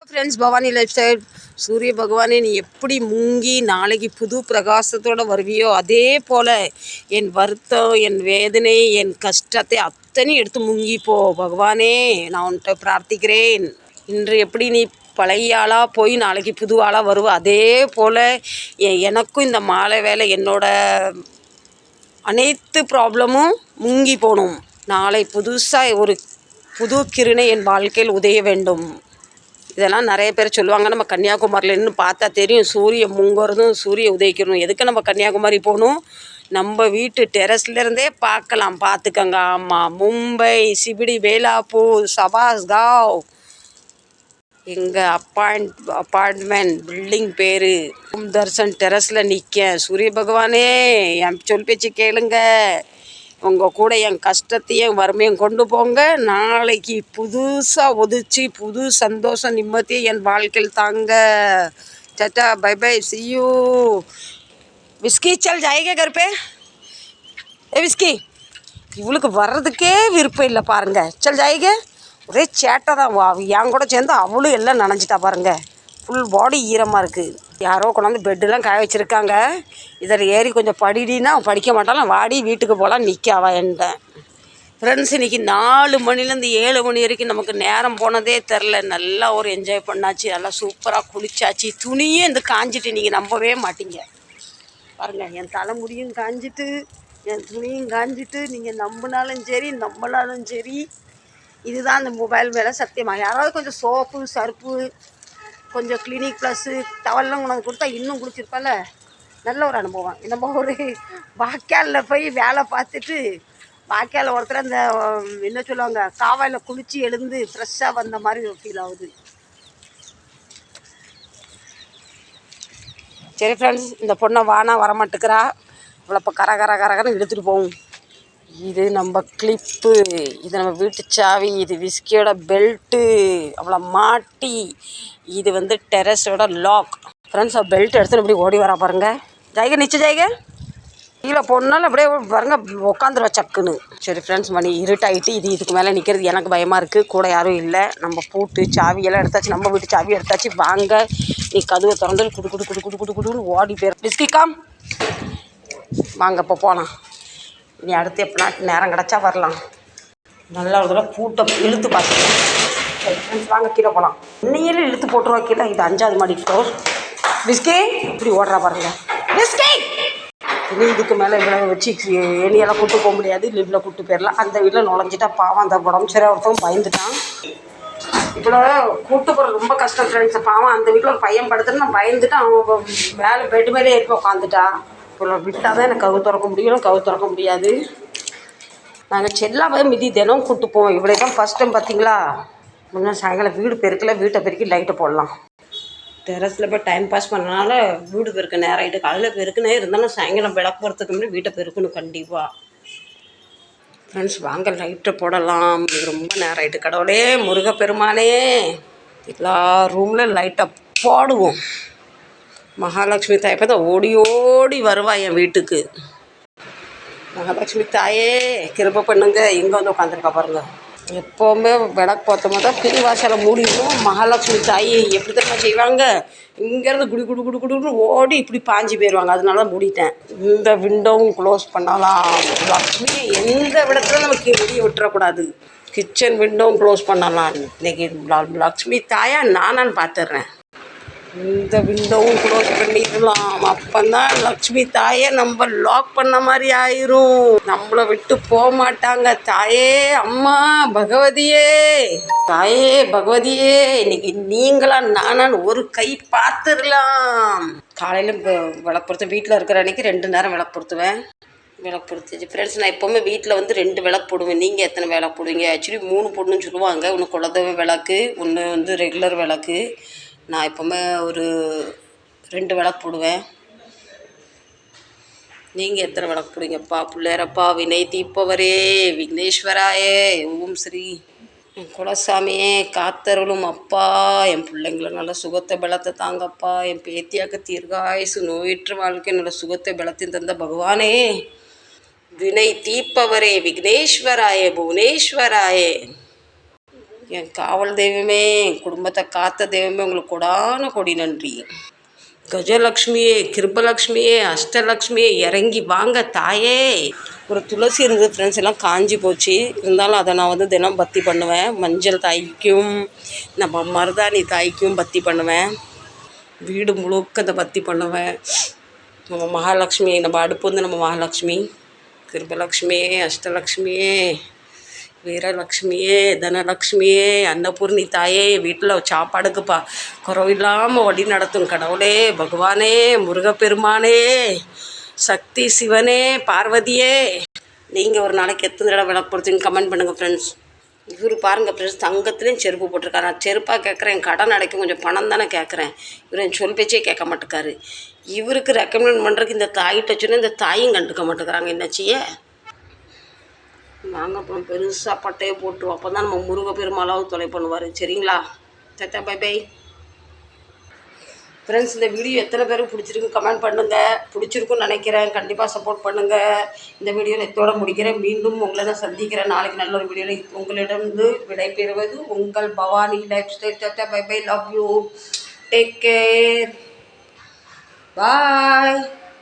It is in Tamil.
Friends, Bhavani life style. சூரிய பகவானே, நீ எப்படி முங்கி நாளைக்கு புது பிரகாசத்தோடு வருவியோ அதே போல் என் வருத்தம், என் வேதனை, என் கஷ்டத்தை அத்தனையும் எடுத்து முங்கிப்போ பகவானே. நான் உன்கிட்ட பிரார்த்திக்கிறேன். இன்று எப்படி நீ பழைய ஆளாக போய் நாளைக்கு புது ஆளாக வருவ அதே போல் எனக்கும் இந்த மாலை வேலை என்னோட அனைத்து ப்ராப்ளமும் முங்கி போகணும். நாளை புதுசாக ஒரு புது கிருணை என் வாழ்க்கையில் உதய வேண்டும். இதெல்லாம் நிறைய பேர் சொல்லுவாங்க. நம்ம கன்னியாகுமரியில் நின்று பார்த்தா தெரியும் சூரியன் முங்குறதும் சூரிய உதயிக்கிறதும். எதுக்கு நம்ம கன்னியாகுமரி போகணும்? நம்ம வீட்டு டெரஸ்லேருந்தே பார்க்கலாம், பார்த்துக்கங்க. ஆமாம், மும்பை, சிபிடி, வேலாப்பூர், சபாஸ்காவ், எங்கள் அப்பார்ட்மெண்ட் பில்டிங் பேர் ஓம் தர்ஷன் டெரஸில் நிற்க. சூரிய பகவானே, என் சொல் பேச்சு கேளுங்க. உங்கள் கூட என் கஷ்டத்தையும் வறுமையும் கொண்டு போங்க. நாளைக்கு புதுசாக உதிச்சு புது சந்தோஷம் நிம்மதியை என் வாழ்க்கையில் தாங்க. Tata, bye bye, see you. Whisky சல் ஜாயேகா घर पे? விஸ்கி, இவளுக்கு வர்றதுக்கே விருப்பம் இல்லை பாருங்க. சல் ஜாயேகா. ஒரே சேட்டை தான். என் கூட சேர்ந்து அவளும் எல்லாம் நனைஞ்சிட்டா பாருங்க. ஃபுல் பாடி ஈரமாக இருக்குது. யாரோ கொண்டாந்து பெட்டெலாம் காய வச்சுருக்காங்க. இதில் ஏறி கொஞ்சம் படிடின்னா படிக்க மாட்டாலும், வாடி வீட்டுக்கு போகலாம் நிற்காவா என்கிட்ட. ஃப்ரெண்ட்ஸ், இன்றைக்கி 4 மணிலேருந்து 7 மணி வரைக்கும் நமக்கு நேரம் போனதே தெரில. நல்லா ஒரு என்ஜாய் பண்ணாச்சு. நல்லா சூப்பராக குளிச்சாச்சு. துணியே இந்த காஞ்சிட்டு நீங்கள் நம்பவே மாட்டீங்க பாருங்கள். என் தலைமுடியும் காஞ்சிட்டு, என் துணியும் காஞ்சிட்டு. நீங்கள் நம்பினாலும் சரி நம்பினாலும் சரி, இதுதான் அந்த மொபைல் மேலே சத்தியமாக. யாராவது கொஞ்சம் சோப்பு, சர்ப்பு, கொஞ்சம் கிளினிக் ப்ளஸ்ஸு, டவல்லாம் கொண்டாந்து கொடுத்தா இன்னும் குளிச்சிருப்பால. நல்ல ஒரு அனுபவம். நம்ம ஒரு வாய்க்காலில் போய் வேலை பார்த்துட்டு, வாய்க்காலில் ஒருத்தர் அந்த என்ன சொல்லுவாங்க, காவாயில் குளித்து எழுந்து ஃப்ரெஷ்ஷாக வந்த மாதிரி ஒரு ஃபீல் ஆகுது. சரி ஃப்ரெண்ட்ஸ், இந்த பொண்ணை வானா வரமாட்டுக்கிறா. இவ்வளோ இப்போ கரகரன்னு இழுத்துட்டு போகும். இது நம்ம கிளிப்பு, இது நம்ம வீட்டு சாவி, இது விஸ்கியோட பெல்ட்டு, அவ்வளோ மாட்டி. இது வந்து டெரஸோட லாக். ஃப்ரெண்ட்ஸ், பெல்ட் எடுத்துன்னு இப்படி ஓடி வரா பாருங்க. ஜாய்க நிச்ச ஜாய்க. கீழே போனாலும் அப்படியே பாருங்க உட்காந்துருவா சக்குன்னு. சரி ஃப்ரெண்ட்ஸ், மணி இருட்டாயிட்டு. இதுக்கு மேலே நிற்கிறது எனக்கு பயமாக இருக்குது. கூட யாரும் இல்லை. நம்ம பூட்டு சாவியெல்லாம் எடுத்தாச்சு. நம்ம வீட்டு சாவி எடுத்தாச்சு. வாங்க, நீ கதவை திறந்து குடு குடு குடு குடு குடு குடுன்னு ஓடி போயிரு. விஸ்கி காம், வாங்க இப்போ போகலாம். நீ அடுத்து எப்படின்னா நேரம் கிடச்சா வரலாம். நல்லா ஒரு தடவை பூட்டை இழுத்து பார்த்துக்கலாம். சரி ஃப்ரெண்ட்ஸ், வாங்க கீழே போகலாம். இன்னையில இழுத்து போட்டுருவா கீழே. இது 5வது மாடி ஃப்ளோர். விஸ்கி இப்படி ஓடுறா பாருங்க. விஸ்கி, இனி இதுக்கு மேலே இவ்வளோ வச்சு ஏனியெல்லாம் கூட்டு போக முடியாது. லிஃப்டில் கூட்டு போயிடலாம். அந்த வீட்டில் நுழைஞ்சிட்டா பாவம், அந்த உடம்பு சரி ஒருத்தவங்க பயந்துட்டான். இவ்வளோ கூட்டு போகிறது ரொம்ப கஷ்டம் ஃப்ரெண்ட்ஸ். பாவம், அந்த வீட்டில் ஒரு பையன் படுத்துட்டு நான் பயந்துட்டு அவன் மேலே பெட்டு மேலே ஏறி உட்காந்துட்டா. இவ்வளோ விட்டால் தான் எனக்கு கவு திறக்க முடியும். கவு திறக்க முடியாது. நாங்கள் செல்லாவே மிதி தினம் கூட்டு போவோம். இவ்வளோ தான் ஃபஸ்ட் டைம் பார்த்தீங்களா. முன்னே சாயங்காலம் வீடு பெருக்கல. வீட்டை பெருக்கி லைட்டை போடலாம். டெரஸில் போய் டைம் பாஸ் பண்ணனால வீடு பெருக்க நேரம் ஆகிட்டு. காலையில் பெருக்குனே இருந்தாலும் சாயங்காலம் விளக்கு போகிறதுக்கு முன்னாடி வீட்டை பெருக்கணும் கண்டிப்பாக. ஃப்ரெண்ட்ஸ், வாங்க லைட்டை போடலாம். இது ரொம்ப நேரம் ஆகிட்டு. கடவுளே முருகப்பெருமானே, எல்லா ரூமில் லைட்டை போடுவோம். மகாலட்சுமி தாயை பார்த்தா ஓடி ஓடி வருவா என் வீட்டுக்கு. மகாலட்சுமி தாயே கிருபை பண்ணுங்க. இங்கே வந்து உட்காந்துருக்கா பாருங்க. எப்போவுமே விளக்கு போத்தமாக தான் பிரிவாசலை மூடிடும். மகாலட்சுமி தாயை எப்படி தான் செய்வாங்க, இங்கேருந்து குடி குடு குடு குடுன்னு ஓடி இப்படி பாஞ்சு போயிடுவாங்க. அதனால தான் மூடிட்டேன். இந்த விண்டோவும் க்ளோஸ் பண்ணலாம். லக்ஷ்மி எந்த விடத்துல நமக்கு வெளியே விட்டுறக்கூடாது. கிச்சன் விண்டோவும் க்ளோஸ் பண்ணலாம். இன்றைக்கி லக்ஷ்மி தாயா நானான்னு பார்த்துட்றேன். இந்த விண்டோவும் க்ளோஸ் பண்ணிடலாம். அப்போ தான் லக்ஷ்மி தாயை நம்ம லாக் பண்ண மாதிரி ஆயிரும். நம்மளை விட்டு போக மாட்டாங்க. தாயே, அம்மா பகவதியே, தாயே பகவதியே, இன்னைக்கு நீங்களா நானான்னு ஒரு கை பார்த்துடலாம். காலையில் விளக்கு வீட்டில் இருக்கிற அன்றைக்கி 2 நேரம் விளக்கு பொருத்துவேன். விளக்கு பொருத்துச்சு ஃப்ரெண்ட்ஸ். நான் எப்போவுமே வீட்டில் வந்து 2 விளக்கு போடுவேன். நீங்கள் எத்தனை விளக்கு போடுவீங்க? ஆக்சுவலி 3 போடணும்னு சொல்லுவாங்க. ஒன்று குலதெய்வ விளக்கு, ஒன்று வந்து ரெகுலர் விளக்கு. நான் எப்போவுமே ஒரு 2 விளக்கு போடுவேன். நீங்கள் எத்தனை விளக்கு போடுவீங்கப்பா? பிள்ளையரப்பா, வினை தீப்பவரே, விக்னேஸ்வராயே, ஓம் ஸ்ரீ. என் குலசாமியே காத்தருளும் அப்பா. என் பிள்ளைங்கள நல்ல சுகத்தை பலத்தை தாங்கப்பா. என் பேத்தியாக்க தீர்காயுசு நோயற்ற வாழ்க்கை நல்ல சுகத்தை பலத்தையும் தந்த பகவானே, வினை தீப்பவரே, விக்னேஸ்வராயே, புவனேஸ்வராயே. என் காவல் தெய்வமே, என் குடும்பத்தை காத்த தெய்வமே, உங்களுக்கு கொடான கொடி நன்றி. கஜலக்ஷ்மியே, கிருபலக்ஷ்மியே, அஷ்டலக்ஷ்மியே, இறங்கி வாங்க தாயே. ஒரு துளசி இருந்தது ஃப்ரெண்ட்ஸ், எல்லாம் காஞ்சி போச்சு. இருந்தாலும் அதை நான் வந்து தினம் பத்தி பண்ணுவேன். மஞ்சள் தாய்க்கும் நம்ம மருதாணி தாய்க்கும் பத்தி பண்ணுவேன். வீடு முழுக்க அந்த பத்தி பண்ணுவேன். நம்ம மகாலட்சுமி, நம்ம அடுப்பு வந்து நம்ம மகாலட்சுமி. கிருபலக்ஷ்மியே, அஷ்டலக்ஷ்மியே, வீரலக்ஷ்மியே, தனலக்ஷ்மியே, அன்னபூர்ணி தாயே, வீட்டில் சாப்பாடுக்குப்பா குறவில்லாமல் வழி நடத்தும் கடவுளே, பகவானே, முருகப்பெருமானே, சக்தி சிவனே, பார்வதியே. நீங்கள் ஒரு நாளைக்கு எத்தனை தடவை விளக்கப்படுத்துங்க கமெண்ட் பண்ணுங்கள் ஃப்ரெண்ட்ஸ். இவர் பாருங்கள் ஃப்ரெண்ட்ஸ், தங்கத்துலேயும் செருப்பு போட்டிருக்காரு. நான் செருப்பாக கேட்குறேன், கடன் அடைக்கும் கொஞ்சம் பணம் தானே கேட்குறேன். இவர் என் சொல் பேச்சே கேட்க மாட்டேக்காரு. இவருக்கு ரெக்கமெண்ட் பண்ணுறதுக்கு இந்த தாயிட்ட சொன்னால் இந்த தாயும் கண்டுக்க மாட்டேங்கிறாங்க. என்னாச்சியே நாங்கள் அப்புறம் பெருசாக பட்டையை போட்டு அப்போ தான் நம்ம முருகப்பெருமாளாவது தொலை பண்ணுவார். சரிங்களா? Tata bye bye friends. இந்த வீடியோ எத்தனை பேருக்கு பிடிச்சிருக்கு கமெண்ட் பண்ணுங்கள். பிடிச்சிருக்குன்னு நினைக்கிறேன். கண்டிப்பாக சப்போர்ட் பண்ணுங்கள். இந்த வீடியோவில் எத்தோடு முடிக்கிறேன். மீண்டும் உங்களை தான் சந்திக்கிறேன் நாளைக்கு நல்ல ஒரு வீடியோவில். உங்களிடமிருந்து விடைபெறுவது உங்கள் Bhavani lifestyle. Tata bye bye. Love you. Take care. Bye.